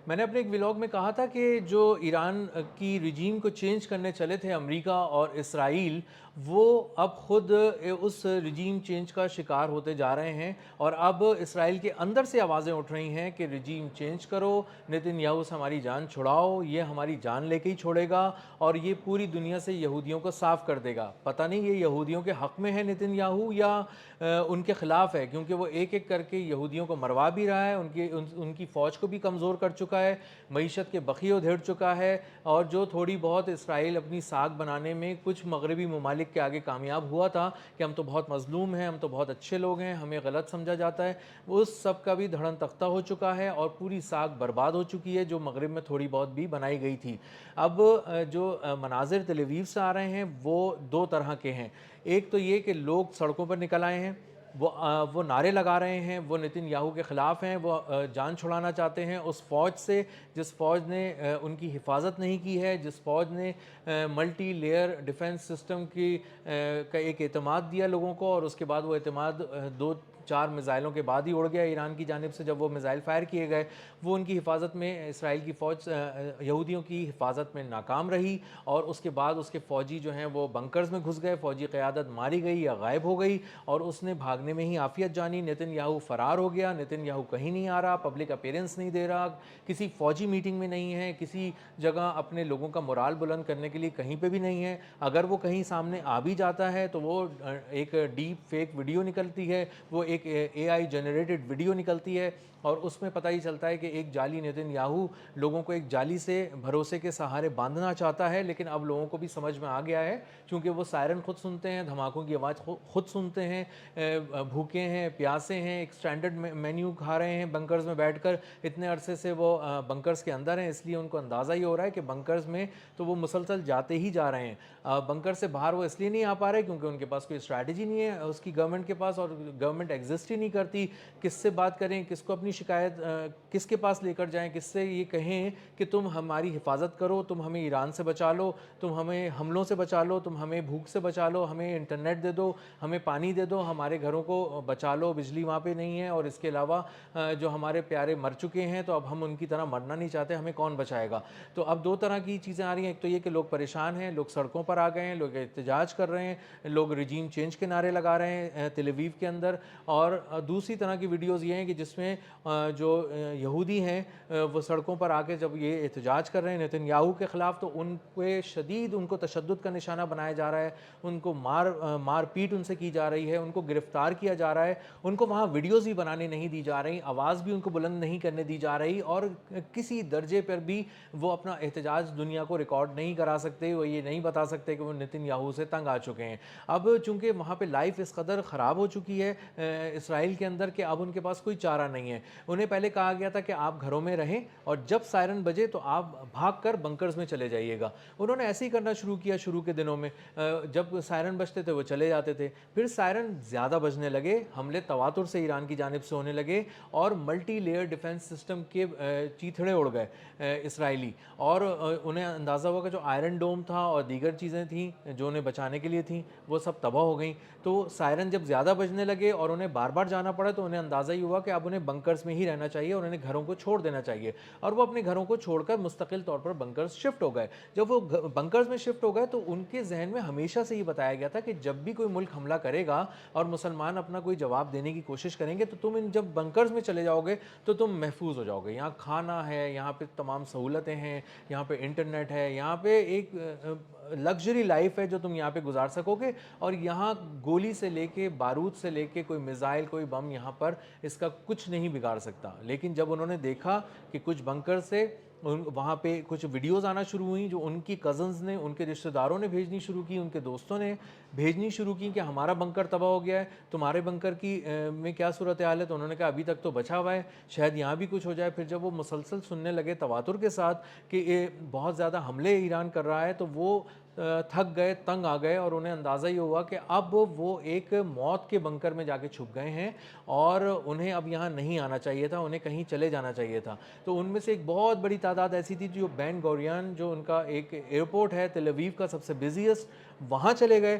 میں نے اپنے ایک ولاگ میں کہا تھا کہ جو ایران کی رجیم کو چینج کرنے چلے تھے امریکہ اور اسرائیل، وہ اب خود اس رجیم چینج کا شکار ہوتے جا رہے ہیں، اور اب اسرائیل کے اندر سے آوازیں اٹھ رہی ہیں کہ رجیم چینج کرو، نتن یاہو سے ہماری جان چھڑاؤ، یہ ہماری جان لے کے ہی چھوڑے گا اور یہ پوری دنیا سے یہودیوں کو صاف کر دے گا۔ پتہ نہیں یہ یہودیوں کے حق میں ہے نتن یاہو یا ان کے خلاف ہے، کیونکہ وہ ایک ایک کر کے یہودیوں کو مروا بھی رہا ہے، ان کی فوج کو بھی کمزور کر چکا ہے، معیشت کے بخیے ادھیڑ چکا ہے، اور جو تھوڑی بہت اسرائیل اپنی ساکھ بنانے میں کچھ مغربی ممالک کے آگے کامیاب ہوا تھا کہ ہم تو بہت مظلوم ہیں، ہم تو بہت اچھے لوگ ہیں، ہمیں غلط سمجھا جاتا ہے، وہ اس سب کا بھی دھڑن تختہ ہو چکا ہے اور پوری ساکھ برباد ہو چکی ہے جو مغرب میں تھوڑی بہت بھی بنائی گئی تھی۔ اب جو مناظر تل اویو سے آ رہے ہیں وہ دو طرح کے ہیں۔ ایک تو یہ کہ لوگ سڑکوں پر نکل آئے ہیں، وہ نعرے لگا رہے ہیں، وہ نتن یاہو کے خلاف ہیں، وہ جان چھڑانا چاہتے ہیں اس فوج سے جس فوج نے ان کی حفاظت نہیں کی ہے، جس فوج نے ملٹی لیئر ڈیفنس سسٹم کا ایک اعتماد دیا لوگوں کو، اور اس کے بعد وہ اعتماد دو چار میزائلوں کے بعد ہی اڑ گیا ایران کی جانب سے جب وہ میزائل فائر کیے گئے۔ وہ ان کی حفاظت میں اسرائیل کی فوج یہودیوں کی حفاظت میں ناکام رہی، اور اس کے بعد اس کے فوجی جو ہیں وہ بنکرز میں گھس گئے، فوجی قیادت ماری گئی یا غائب ہو گئی، اور اس نے بھاگنے میں ہی عافیت جانی۔ نتن یاہو فرار ہو گیا، نتن یاہو کہیں نہیں آ رہا، پبلک اپیرنس نہیں دے رہا، کسی فوجی میٹنگ میں نہیں ہے، کسی جگہ اپنے لوگوں کا morale بلند کرنے کے لیے کہیں پہ بھی نہیں ہے۔ اگر وہ کہیں سامنے آ بھی جاتا ہے تو وہ ایک ڈیپ فیک ویڈیو نکلتی ہے، وہ ایک اے آئی جنریٹڈ ویڈیو نکلتی ہے، اور اس میں پتہ ہی چلتا ہے کہ ایک جعلی نتن یاہو لوگوں کو ایک جعلی سے بھروسے کے سہارے باندھنا چاہتا ہے۔ لیکن اب لوگوں کو بھی سمجھ میں آ گیا ہے، چونکہ وہ سائرن خود سنتے ہیں، دھماکوں کی آواز خود سنتے ہیں، بھوکے ہیں، پیاسے ہیں، ایک سٹینڈرڈ مینیو کھا رہے ہیں بنکرز میں بیٹھ کر، اتنے عرصے سے وہ بنکرز کے اندر ہیں، اس لیے ان کو اندازہ ہی ہو رہا ہے کہ بنکرز میں تو وہ مسلسل جاتے ہی جا رہے ہیں۔ بنکر سے باہر وہ اس لیے نہیں آ پا رہے کیونکہ ان کے پاس کوئی اسٹریٹجی نہیں ہے اس کی گورنمنٹ کے پاس، اور گورنمنٹ ایگزسٹ ہی نہیں کرتی۔ کس سے بات کریں، کس کو اپنی شکایت کس کے پاس لے کر جائیں، کس سے یہ کہیں کہ تم ہماری حفاظت کرو، تم ہمیں ایران سے بچا لو، تم ہمیں حملوں سے بچا لو، تم ہمیں بھوک سے بچا لو، ہمیں انٹرنیٹ دے دو، ہمیں پانی دے دو، ہمارے گھروں کو بچا لو، بجلی وہاں پہ نہیں ہے، اور اس کے علاوہ جو ہمارے پیارے مر چکے ہیں تو اب ہم ان کی طرح مرنا نہیں چاہتے، ہمیں کون بچائے گا۔ تو اب دو طرح کی چیزیں آ رہی ہیں، ایک تو یہ کہ لوگ پریشان ہیں، لوگ سڑکوں پر آ گئے ہیں، لوگ احتجاج کر رہے ہیں، لوگ رجیم چینج کے نعرے لگا رہے ہیں تل اویو کے اندر، اور دوسری طرح کی ویڈیوز یہ ہیں کہ جس میں جو یہودی ہیں وہ سڑکوں پر آ کے جب یہ احتجاج کر رہے ہیں نتن یاہو کے خلاف تو ان پہ شدید ان کو تشدد کا نشانہ بنایا جا رہا ہے، ان کو مار پیٹ ان سے کی جا رہی ہے، ان کو گرفتار کیا جا رہا ہے، ان کو وہاں ویڈیوز بھی بنانے نہیں دی جا رہی، آواز بھی ان کو بلند نہیں کرنے دی جا رہی، اور کسی درجے پر بھی وہ اپنا احتجاج دنیا کو ریکارڈ نہیں کرا سکتے، وہ یہ نہیں بتا سکتے کہ وہ نتن یاہو سے تنگ آ چکے ہیں۔ اب چونکہ وہاں پہ لائف اس قدر خراب ہو چکی ہے اسرائیل کے اندر کہ اب ان کے پاس کوئی چارہ نہیں ہے۔ انہیں پہلے کہا گیا تھا کہ آپ گھروں میں رہیں اور جب سائرن بجے تو آپ بھاگ کر بنکرز میں چلے جائیے گا۔ انہوں نے ایسے ہی کرنا شروع کیا شروع کے دنوں میں، جب سائرن بجتے تھے وہ چلے جاتے تھے، پھر سائرن زیادہ بجنے لگے، حملے تواتر سے ایران کی جانب سے ہونے لگے، اور ملٹی لیئر ڈیفنس سسٹم کے چیتھڑے اڑ گئے اسرائیلی، اور انہیں اندازہ ہوا کہ جو آئرن ڈوم تھا اور دیگر چیزیں تھیں جو انہیں بچانے کے لیے تھیں وہ سب تباہ ہو گئیں۔ تو سائرن جب زیادہ بجنے لگے اور انہیں بار بار جانا پڑا تو انہیں اندازہ ہی ہوا کہ اب انہیں بنکرز میں ہی رہنا چاہیے اور انہیں گھروں کو چھوڑ دینا چاہیے، اور وہ اپنے گھروں کو چھوڑ کر مستقل طور پر بنکرز شفٹ ہو گئے۔ جب وہ بنکرز میں شفٹ ہو گئے تو ان کے ذہن میں ہمیشہ سے یہ بتایا گیا تھا کہ جب بھی کوئی ملک حملہ کرے گا اور مسلمان اپنا کوئی جواب دینے کی کوشش کریں گے تو تم ان جب بنکرز میں چلے جاؤ گے تو تم محفوظ ہو جاؤ گے، یہاں کھانا ہے، یہاں پہ تمام سہولتیں ہیں، یہاں پہ انٹرنیٹ ہے، یہاں پہ ایک لگژری لائف ہے جو تم یہاں پہ گزار سکو گے، اور یہاں گولی سے لے کے بارود سے لے کے کوئی میزائل کوئی بم یہاں پر اس کا کچھ نہیں بگاڑ سکتا۔ لیکن جب انہوں نے دیکھا کہ کچھ بنکر سے وہاں پہ کچھ ویڈیوز آنا شروع ہوئیں جو ان کی کزنز نے، ان کے رشتہ داروں نے بھیجنی شروع کی، ان کے دوستوں نے بھیجنی شروع کی کہ ہمارا بنکر تباہ ہو گیا ہے، تمہارے بنکر کی میں کیا صورتحال ہے، تو انہوں نے کہا ابھی تک تو بچا ہوا ہے، شاید یہاں بھی کچھ ہو جائے۔ پھر جب وہ مسلسل سننے لگے تواتر کے ساتھ کہ یہ بہت زیادہ حملے ایران کر رہا ہے تو وہ تھک گئے، تنگ آ گئے، اور انہیں اندازہ ہی ہوا کہ اب وہ ایک موت کے بنکر میں جا کے چھپ گئے ہیں اور انہیں اب یہاں نہیں آنا چاہیے تھا، انہیں کہیں چلے جانا چاہیے تھا۔ تو ان میں سے ایک بہت بڑی تعداد ایسی تھی جو بین گوریان جو ان کا ایک ایئرپورٹ ہے تل اویو کا سب سے بزیسٹ، وہاں چلے گئے،